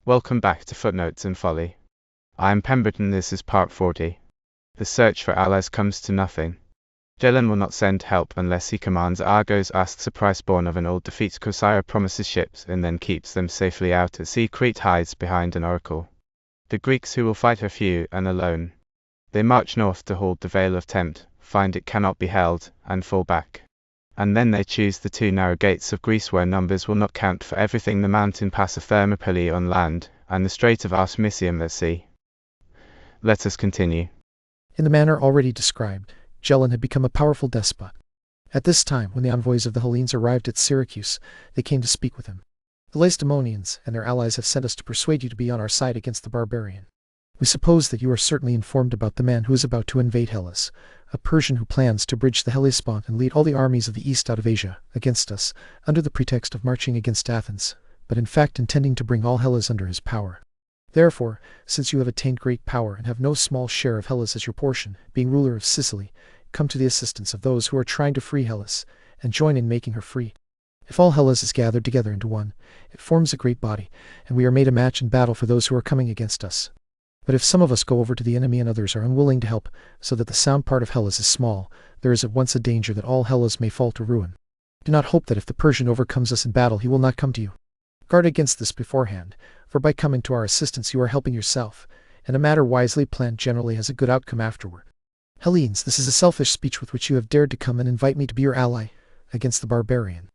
Welcome back to Footnotes and Folly. I am Pemberton, this is part 40. The search for allies comes to nothing. Gelon will not send help unless he commands. Argos asks a price born of an old defeat. Corcyra promises ships and then keeps them safely out at sea. Crete hides behind an oracle. The Greeks, who will fight, are few and alone. They march north to hold the Vale of Tempe, find it cannot be held, and fall back. And then they choose the two narrow gates of Greece, where numbers will not count for everything, the mountain pass of Thermopylae on land, and the strait of Artemisium at sea. Let us continue. In the manner already described, Gelon had become a powerful despot. At this time, when the envoys of the Hellenes arrived at Syracuse, they came to speak with him. The Lacedaemonians and their allies have sent us to persuade you to be on our side against the barbarian. We suppose that you are certainly informed about the man who is about to invade Hellas, a Persian who plans to bridge the Hellespont and lead all the armies of the east out of Asia against us, under the pretext of marching against Athens, but in fact intending to bring all Hellas under his power. Therefore, since you have attained great power and have no small share of Hellas as your portion, being ruler of Sicily, come to the assistance of those who are trying to free Hellas, and join in making her free. If all Hellas is gathered together into one, it forms a great body, and we are made a match in battle for those who are coming against us. But if some of us go over to the enemy and others are unwilling to help, so that the sound part of Hellas is small, there is at once a danger that all Hellas may fall to ruin. Do not hope that if the Persian overcomes us in battle he will not come to you. Guard against this beforehand, for by coming to our assistance you are helping yourself, and a matter wisely planned generally has a good outcome afterward. Hellenes, this is a selfish speech with which you have dared to come and invite me to be your ally against the barbarian.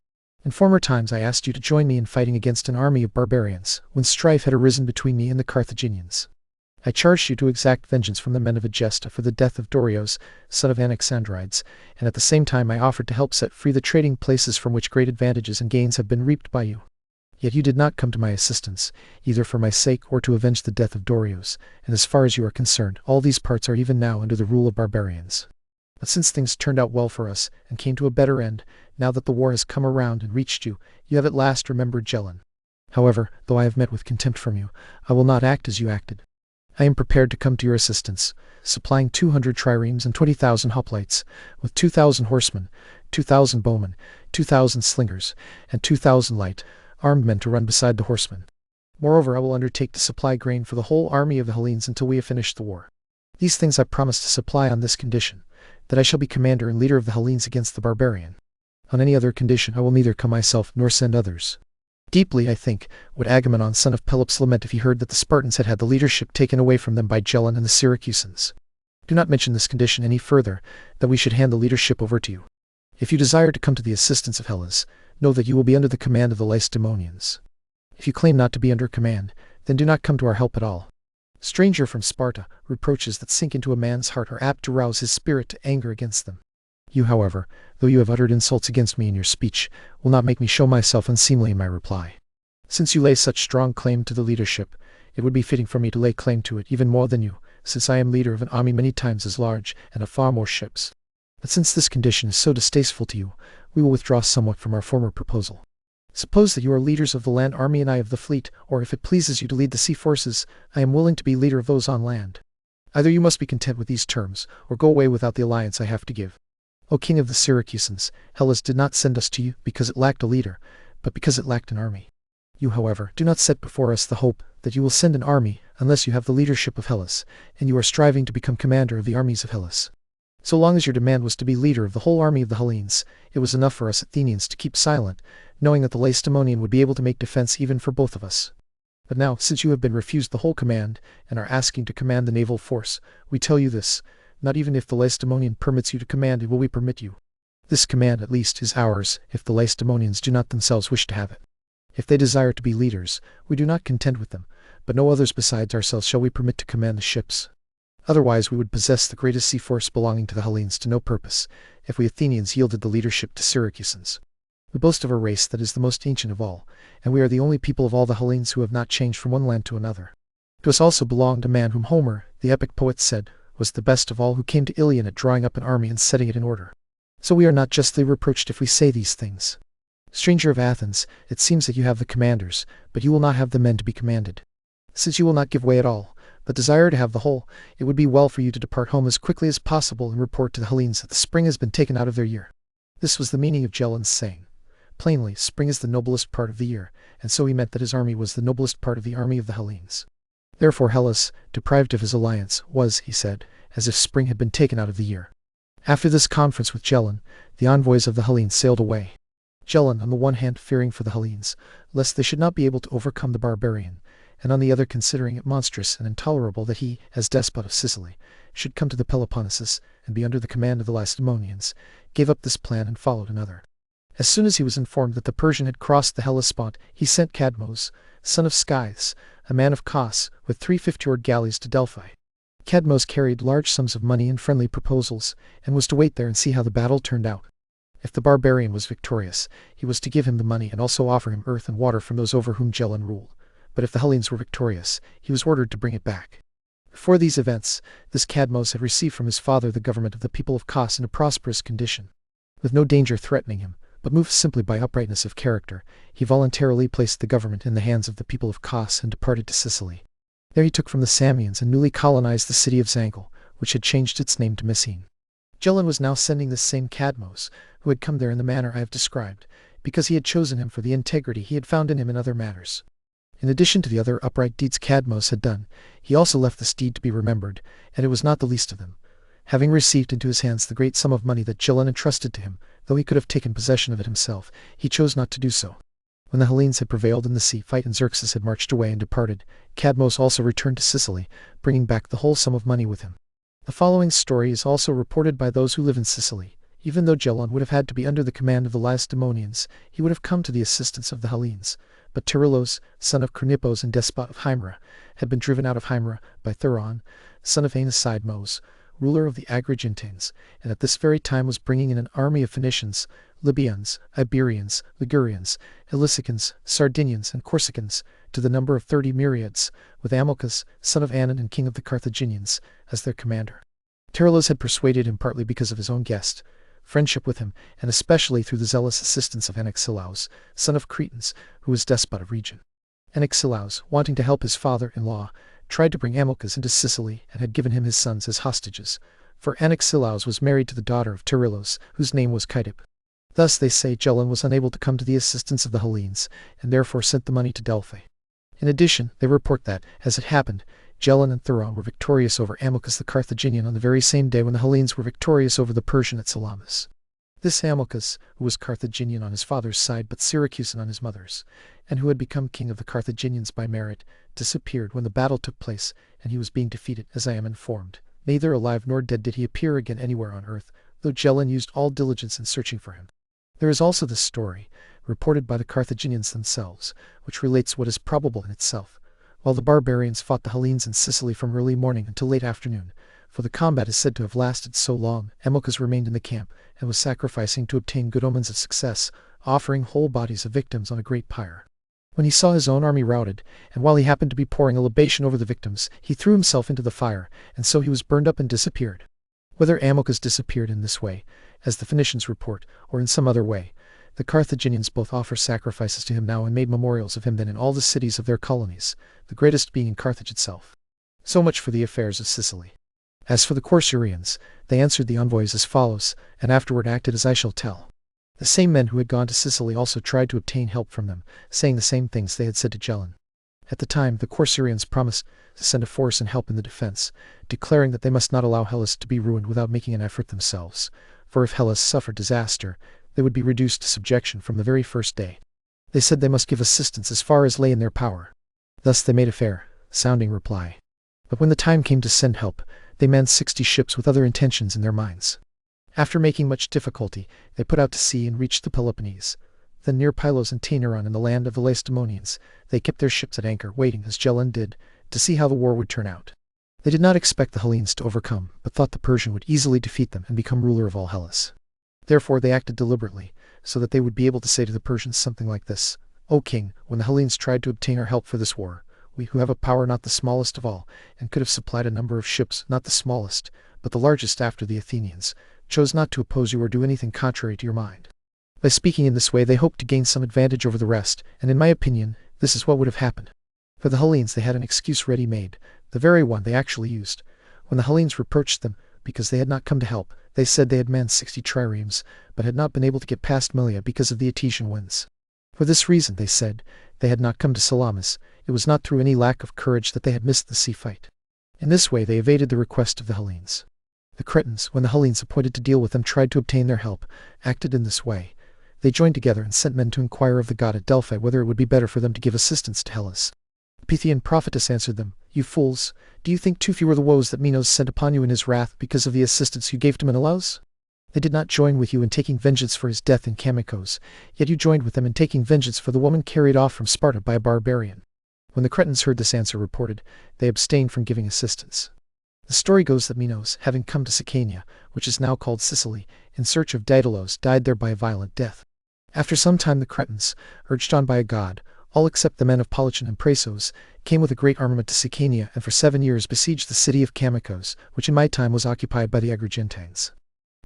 In former times I asked you to join me in fighting against an army of barbarians, when strife had arisen between me and the Carthaginians. I charged you to exact vengeance from the men of Egesta for the death of Dorieus, son of Anaxandrides, and at the same time I offered to help set free the trading places from which great advantages and gains have been reaped by you. Yet you did not come to my assistance, either for my sake or to avenge the death of Dorieus, and as far as you are concerned, all these parts are even now under the rule of barbarians. But since things turned out well for us, and came to a better end, now that the war has come around and reached you, you have at last remembered Gelon. However, though I have met with contempt from you, I will not act as you acted. I am prepared to come to your assistance, supplying 200 triremes and 20,000 hoplites, with 2,000 horsemen, 2,000 bowmen, 2,000 slingers, and 2,000 light, armed men to run beside the horsemen. Moreover, I will undertake to supply grain for the whole army of the Hellenes until we have finished the war. These things I promise to supply on this condition, that I shall be commander and leader of the Hellenes against the barbarian. On any other condition I will neither come myself nor send others. Deeply, I think, would Agamemnon son of Pelops lament if he heard that the Spartans had had the leadership taken away from them by Gelon and the Syracusans. Do not mention this condition any further, that we should hand the leadership over to you. If you desire to come to the assistance of Hellas, know that you will be under the command of the Lacedaemonians. If you claim not to be under command, then do not come to our help at all. Stranger from Sparta, reproaches that sink into a man's heart are apt to rouse his spirit to anger against them. You, however, though you have uttered insults against me in your speech, will not make me show myself unseemly in my reply. Since you lay such strong claim to the leadership, it would be fitting for me to lay claim to it even more than you, since I am leader of an army many times as large and of far more ships. But since this condition is so distasteful to you, we will withdraw somewhat from our former proposal. Suppose that you are leaders of the land army and I of the fleet, or if it pleases you to lead the sea forces, I am willing to be leader of those on land. Either you must be content with these terms, or go away without the alliance I have to give. O king of the Syracusans, Hellas did not send us to you because it lacked a leader, but because it lacked an army. You, however, do not set before us the hope that you will send an army unless you have the leadership of Hellas, and you are striving to become commander of the armies of Hellas. So long as your demand was to be leader of the whole army of the Hellenes, it was enough for us Athenians to keep silent, knowing that the Lacedaemonian would be able to make defense even for both of us. But now, since you have been refused the whole command, and are asking to command the naval force, we tell you this: not even if the Lacedaemonian permits you to command it will we permit you. This command, at least, is ours, if the Lacedaemonians do not themselves wish to have it. If they desire to be leaders, we do not contend with them, but no others besides ourselves shall we permit to command the ships. Otherwise we would possess the greatest sea force belonging to the Hellenes to no purpose, if we Athenians yielded the leadership to Syracusans. We boast of a race that is the most ancient of all, and we are the only people of all the Hellenes who have not changed from one land to another. To us also belonged a man whom Homer, the epic poet, said was the best of all, who came to Ilion at drawing up an army and setting it in order. So we are not justly reproached if we say these things. Stranger of Athens, it seems that you have the commanders, but you will not have the men to be commanded. Since you will not give way at all, but desire to have the whole, it would be well for you to depart home as quickly as possible and report to the Hellenes that the spring has been taken out of their year. This was the meaning of Gelon's saying. Plainly, spring is the noblest part of the year, and so he meant that his army was the noblest part of the army of the Hellenes. Therefore Hellas, deprived of his alliance, was, he said, as if spring had been taken out of the year. After this conference with Gelon, the envoys of the Hellenes sailed away. Gelon, on the one hand, fearing for the Hellenes, lest they should not be able to overcome the barbarian, and on the other considering it monstrous and intolerable that he, as despot of Sicily, should come to the Peloponnesus and be under the command of the Lacedaemonians, gave up this plan and followed another. As soon as he was informed that the Persian had crossed the Hellespont, he sent Cadmos, son of Scythes, a man of Cos, with 350-oared galleys to Delphi. Cadmos carried large sums of money and friendly proposals, and was to wait there and see how the battle turned out. If the barbarian was victorious, he was to give him the money and also offer him earth and water from those over whom Gelon ruled. But if the Hellenes were victorious, he was ordered to bring it back. Before these events, this Cadmos had received from his father the government of the people of Cos in a prosperous condition. With no danger threatening him, but moved simply by uprightness of character, he voluntarily placed the government in the hands of the people of Cos and departed to Sicily. There he took from the Samians and newly colonized the city of Zangil, which had changed its name to Messene. Gelon was now sending this same Cadmos, who had come there in the manner I have described, because he had chosen him for the integrity he had found in him in other matters. In addition to the other upright deeds Cadmos had done, he also left this deed to be remembered, and it was not the least of them. Having received into his hands the great sum of money that Gelon entrusted to him, though he could have taken possession of it himself, he chose not to do so. When the Hellenes had prevailed in the sea fight and Xerxes had marched away and departed, Cadmos also returned to Sicily, bringing back the whole sum of money with him. The following story is also reported by those who live in Sicily. Even though Gelon would have had to be under the command of the Lacedaemonians, he would have come to the assistance of the Hellenes. But Tyrillos, son of Chronippos and despot of Himera, had been driven out of Himera by Theron, son of Anasidmos, ruler of the Agrigentines, and at this very time was bringing in an army of Phoenicians, Libyans, Iberians, Ligurians, Elisicans, Sardinians, and Corsicans, to the number of 30 myriads, with Amilcas, son of Anon and king of the Carthaginians, as their commander. Tyrillos had persuaded him partly because of his own guest, friendship with him, and especially through the zealous assistance of Anaxilaus, son of Cretans, who was despot of region. Anaxilaus, wanting to help his father-in-law, tried to bring Amilcas into Sicily and had given him his sons as hostages, for Anaxilaus was married to the daughter of Tyrillos, whose name was Kytip. Thus, they say, Gelon was unable to come to the assistance of the Hellenes, and therefore sent the money to Delphi. In addition, they report that, as it happened, Gelon and Theron were victorious over Amilcas the Carthaginian on the very same day when the Hellenes were victorious over the Persian at Salamis. This Amilcas, who was Carthaginian on his father's side but Syracusan on his mother's, and who had become king of the Carthaginians by merit, disappeared when the battle took place, and he was being defeated, as I am informed. Neither alive nor dead did he appear again anywhere on earth, though Gelon used all diligence in searching for him. There is also this story, reported by the Carthaginians themselves, which relates what is probable in itself. While the barbarians fought the Hellenes in Sicily from early morning until late afternoon, for the combat is said to have lasted so long, Amilcas remained in the camp, and was sacrificing to obtain good omens of success, offering whole bodies of victims on a great pyre. When he saw his own army routed, and while he happened to be pouring a libation over the victims, he threw himself into the fire, and so he was burned up and disappeared. Whether Amilcas disappeared in this way, as the Phoenicians report, or in some other way, the Carthaginians both offer sacrifices to him now and made memorials of him then in all the cities of their colonies, the greatest being in Carthage itself. So much for the affairs of Sicily. As for the Corcyrians, they answered the envoys as follows, and afterward acted as I shall tell. The same men who had gone to Sicily also tried to obtain help from them, saying the same things they had said to Gelon. At the time, the Corcyrians promised to send a force and help in the defense, declaring that they must not allow Hellas to be ruined without making an effort themselves, for if Hellas suffered disaster, they would be reduced to subjection from the very first day. They said they must give assistance as far as lay in their power. Thus they made a fair, sounding reply. But when the time came to send help, they manned 60 ships with other intentions in their minds. After making much difficulty, they put out to sea and reached the Peloponnese. Then near Pylos and Taenaron in the land of the Lacedaemonians, they kept their ships at anchor, waiting, as Gelon did, to see how the war would turn out. They did not expect the Hellenes to overcome, but thought the Persian would easily defeat them and become ruler of all Hellas. Therefore they acted deliberately, so that they would be able to say to the Persians something like this: O king, when the Hellenes tried to obtain our help for this war, we who have a power not the smallest of all, and could have supplied a number of ships not the smallest, but the largest after the Athenians, chose not to oppose you or do anything contrary to your mind. By speaking in this way they hoped to gain some advantage over the rest, and in my opinion, this is what would have happened. For the Hellenes they had an excuse ready-made, the very one they actually used. When the Hellenes reproached them, because they had not come to help, They said they had manned 60 triremes, but had not been able to get past Milia because of the Etesian winds. For this reason, they said, they had not come to Salamis. It was not through any lack of courage that they had missed the sea fight. In this way they evaded the request of the Hellenes. The Cretans, when the Hellenes appointed to deal with them tried to obtain their help, acted in this way. They joined together and sent men to inquire of the god at Delphi whether it would be better for them to give assistance to Hellas. The Pythian prophetess answered them, "You fools, do you think too few were the woes that Minos sent upon you in his wrath because of the assistance you gave to Menelaus? They did not join with you in taking vengeance for his death in Kamikos, yet you joined with them in taking vengeance for the woman carried off from Sparta by a barbarian." When the Cretans heard this answer reported, they abstained from giving assistance. The story goes that Minos, having come to Sicania, which is now called Sicily, in search of Daedalus, died there by a violent death. After some time the Cretans, urged on by a god, all except the men of Polichon and Praesos, came with a great armament to Sicania and for 7 years besieged the city of Kamikos, which in my time was occupied by the Agrigentines.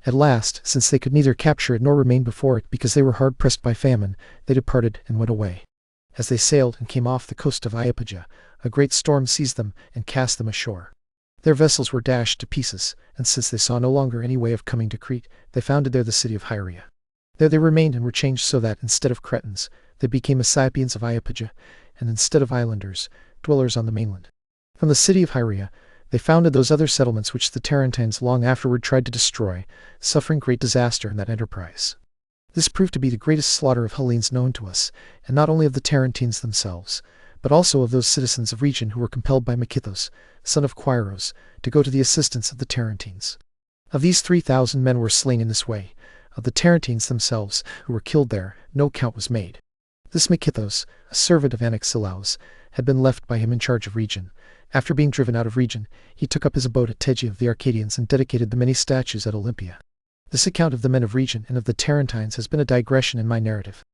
At last, since they could neither capture it nor remain before it because they were hard pressed by famine, they departed and went away. As they sailed and came off the coast of Iapygia, a great storm seized them and cast them ashore. Their vessels were dashed to pieces, and since they saw no longer any way of coming to Crete, they founded there the city of Hieria. There they remained and were changed so that, instead of Cretans, they became Asclepians of Iapygia, and instead of islanders, dwellers on the mainland. From the city of Hieria, they founded those other settlements which the Tarentines long afterward tried to destroy, suffering great disaster in that enterprise. This proved to be the greatest slaughter of Hellenes known to us, and not only of the Tarentines themselves, but also of those citizens of region who were compelled by Machithos, son of Quiros, to go to the assistance of the Tarentines. Of these 3,000 men were slain in this way. Of the Tarentines themselves, who were killed there, no count was made. This Machithos, a servant of Anaxilaus, had been left by him in charge of region. After being driven out of region, he took up his abode at Tegea of the Arcadians and dedicated the many statues at Olympia. This account of the men of region and of the Tarentines has been a digression in my narrative.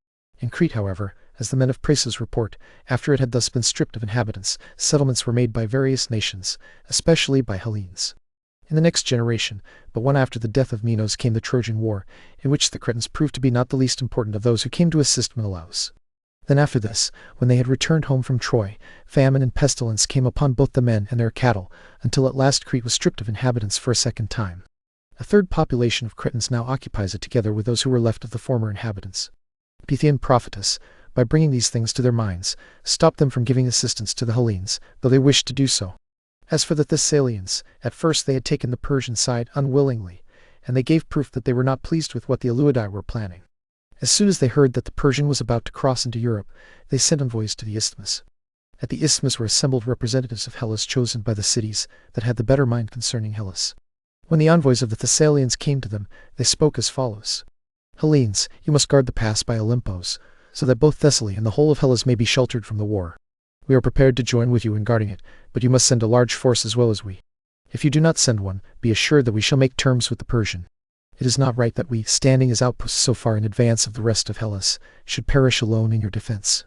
In Crete, however, as the men of Praesos report, after it had thus been stripped of inhabitants, settlements were made by various nations, especially by Hellenes. In the next generation, but one after the death of Minos, came the Trojan War, in which the Cretans proved to be not the least important of those who came to assist Menelaus. Then after this, when they had returned home from Troy, famine and pestilence came upon both the men and their cattle, until at last Crete was stripped of inhabitants for a second time. A third population of Cretans now occupies it together with those who were left of the former inhabitants. The Pythian prophetess, by bringing these things to their minds, stopped them from giving assistance to the Hellenes, though they wished to do so. As for the Thessalians, at first they had taken the Persian side unwillingly, and they gave proof that they were not pleased with what the Aleuadae were planning. As soon as they heard that the Persian was about to cross into Europe, they sent envoys to the Isthmus. At the Isthmus were assembled representatives of Hellas chosen by the cities that had the better mind concerning Hellas. When the envoys of the Thessalians came to them, they spoke as follows. "Hellenes, you must guard the pass by Olympos, so that both Thessaly and the whole of Hellas may be sheltered from the war. We are prepared to join with you in guarding it, but you must send a large force as well as we. If you do not send one, be assured that we shall make terms with the Persian. It is not right that we, standing as outposts so far in advance of the rest of Hellas, should perish alone in your defense.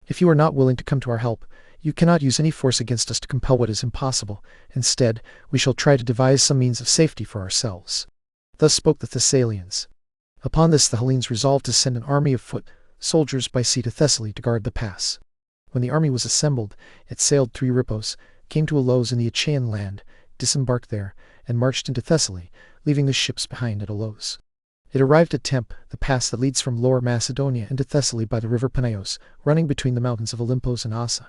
If you are not willing to come to our help, you cannot use any force against us to compel what is impossible. Instead, we shall try to devise some means of safety for ourselves." Thus spoke the Thessalians. Upon this the Hellenes resolved to send an army of foot soldiers by sea to Thessaly to guard the pass. When the army was assembled, it sailed through Euripos, came to Alos in the Achaean land, disembarked there, and marched into Thessaly, leaving the ships behind at Alos. It arrived at Tempe, the pass that leads from Lower Macedonia into Thessaly by the river Peneios, running between the mountains of Olympos and Ossa.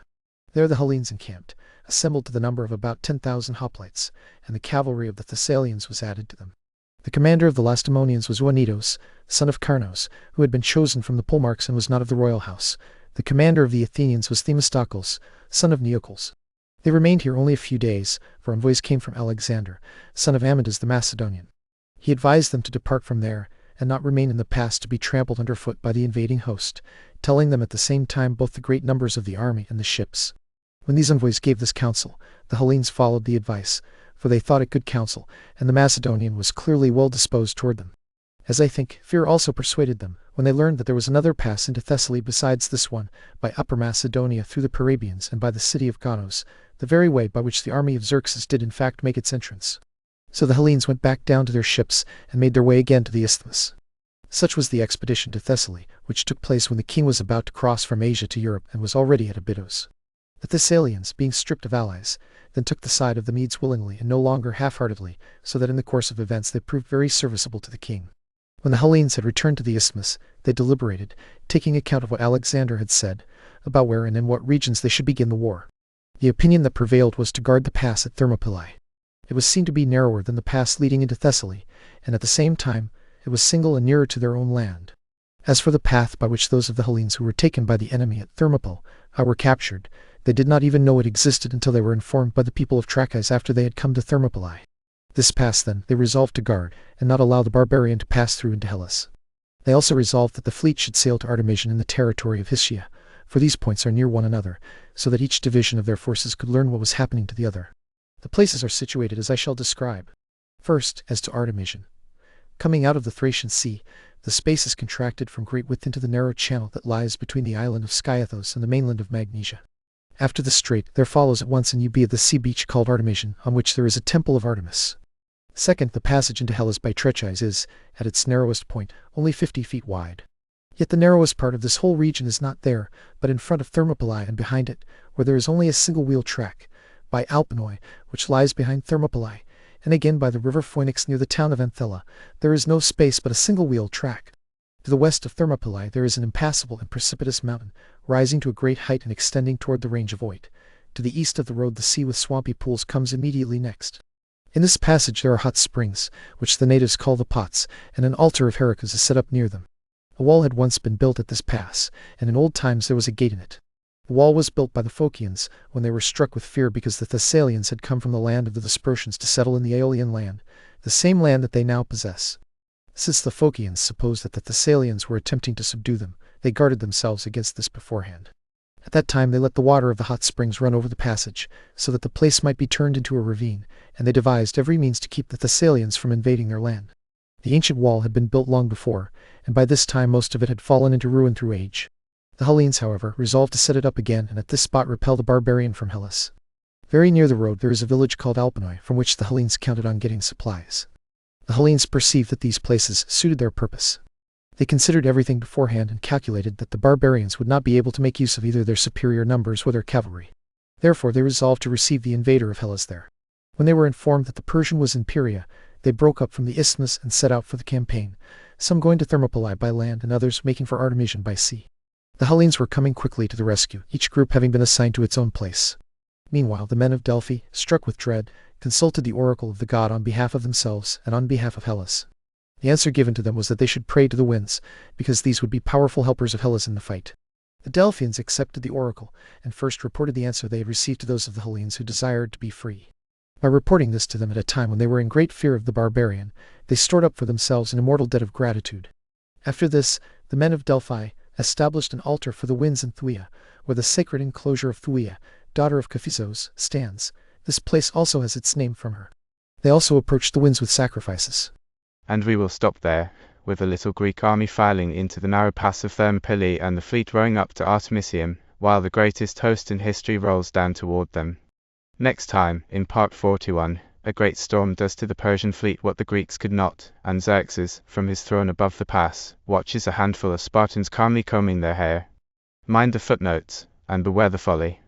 There the Hellenes encamped, assembled to the number of about 10,000 hoplites, and the cavalry of the Thessalians was added to them. The commander of the Lacedaemonians was Oenitos, son of Carnos, who had been chosen from the Polemarchs and was not of the royal house. The commander of the Athenians was Themistocles, son of Neocles. They remained here only a few days, for envoys came from Alexander, son of Amyntas the Macedonian. He advised them to depart from there, and not remain in the pass to be trampled underfoot by the invading host, telling them at the same time both the great numbers of the army and the ships. When these envoys gave this counsel, the Hellenes followed the advice, for they thought it good counsel, and the Macedonian was clearly well disposed toward them. As I think, fear also persuaded them, when they learned that there was another pass into Thessaly besides this one, by Upper Macedonia through the Parabians and by the city of Gonos, the very way by which the army of Xerxes did in fact make its entrance. So the Hellenes went back down to their ships and made their way again to the Isthmus. Such was the expedition to Thessaly, which took place when the king was about to cross from Asia to Europe and was already at Abydos. The Thessalians, being stripped of allies, then took the side of the Medes willingly and no longer half-heartedly, so that in the course of events they proved very serviceable to the king. When the Hellenes had returned to the isthmus, they deliberated, taking account of what Alexander had said, about where and in what regions they should begin the war. The opinion that prevailed was to guard the pass at Thermopylae. It was seen to be narrower than the pass leading into Thessaly, and at the same time it was single and nearer to their own land. As for the path by which those of the Hellenes who were taken by the enemy at Thermopylae were captured, they did not even know it existed until they were informed by the people of Trachis after they had come to Thermopylae. This pass, then, they resolved to guard, and not allow the barbarian to pass through into Hellas. They also resolved that the fleet should sail to Artemisium in the territory of Hysia, for these points are near one another, so that each division of their forces could learn what was happening to the other. The places are situated as I shall describe. First, as to Artemisium. Coming out of the Thracian Sea, the space is contracted from great width into the narrow channel that lies between the island of Sciathos and the mainland of Magnesia. After the strait, there follows at once in Euboea the sea beach called Artemisium, on which there is a temple of Artemis. Second, the passage into Hellas by Trachis is, at its narrowest point, only 50 feet wide. Yet the narrowest part of this whole region is not there, but in front of Thermopylae and behind it, where there is only a single wheel track, by Alpinoi, which lies behind Thermopylae, and again by the river Phoenix near the town of Anthela, there is no space but a single wheel track. To the west of Thermopylae there is an impassable and precipitous mountain, rising to a great height and extending toward the range of Oit. To the east of the road the sea with swampy pools comes immediately next. In this passage there are hot springs, which the natives call the pots, and an altar of Herodotus is set up near them. A wall had once been built at this pass, and in old times there was a gate in it. The wall was built by the Phocians, when they were struck with fear because the Thessalians had come from the land of the Thesprotians to settle in the Aeolian land, the same land that they now possess. Since the Phocians supposed that the Thessalians were attempting to subdue them, they guarded themselves against this beforehand. At that time they let the water of the hot springs run over the passage, so that the place might be turned into a ravine, and they devised every means to keep the Thessalians from invading their land. The ancient wall had been built long before, and by this time most of it had fallen into ruin through age. The Hellenes, however, resolved to set it up again, and at this spot repel the barbarian from Hellas. Very near the road there is a village called Alpinoi, from which the Hellenes counted on getting supplies. The Hellenes perceived that these places suited their purpose. They considered everything beforehand and calculated that the barbarians would not be able to make use of either their superior numbers or their cavalry. Therefore they resolved to receive the invader of Hellas there. When they were informed that the Persian was in Pieria, they broke up from the isthmus and set out for the campaign, some going to Thermopylae by land and others making for Artemisium by sea. The Hellenes were coming quickly to the rescue, each group having been assigned to its own place. Meanwhile the men of Delphi, struck with dread, consulted the oracle of the god on behalf of themselves and on behalf of Hellas. The answer given to them was that they should pray to the winds, because these would be powerful helpers of Hellas in the fight. The Delphians accepted the oracle, and first reported the answer they had received to those of the Hellenes who desired to be free. By reporting this to them at a time when they were in great fear of the barbarian, they stored up for themselves an immortal debt of gratitude. After this, the men of Delphi established an altar for the winds in Thuia, where the sacred enclosure of Thuia, daughter of Cephisos, stands. This place also has its name from her. They also approached the winds with sacrifices. And we will stop there, with a little Greek army filing into the narrow pass of Thermopylae and the fleet rowing up to Artemisium, while the greatest host in history rolls down toward them. Next time, in Part 41, a great storm does to the Persian fleet what the Greeks could not, and Xerxes, from his throne above the pass, watches a handful of Spartans calmly combing their hair. Mind the footnotes, and beware the folly.